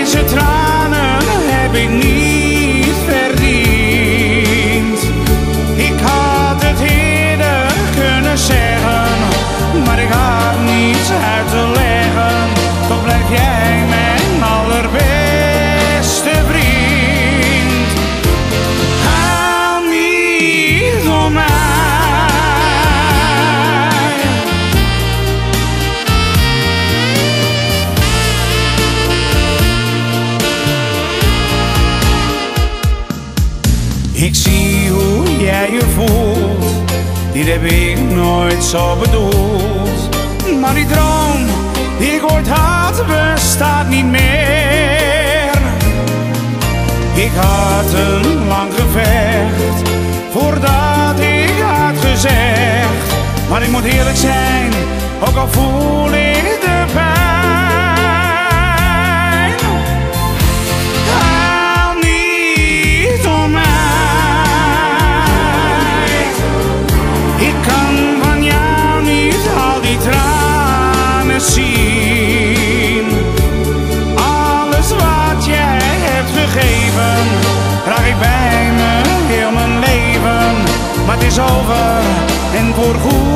Deze tranen heb ik niet verdiend. Ik had het eerder kunnen zeggen, maar ik had niets uit te leggen. Toch blijf jij mijn allerbeste vriend. Huil niet om mij. Ik zie hoe jij je voelt, dit heb ik nooit zo bedoeld. Maar die droom die ik ooit had, bestaat niet meer. Ik had een lang gevecht voordat ik had gezegd. Maar ik moet eerlijk zijn, ook al voel ik de pijn. Huil niet om mij. Ik kan van jou niet al die tranen zien. Alles wat jij hebt gegeven, draag ik bij me heel mijn leven. Maar het is over en voorgoed.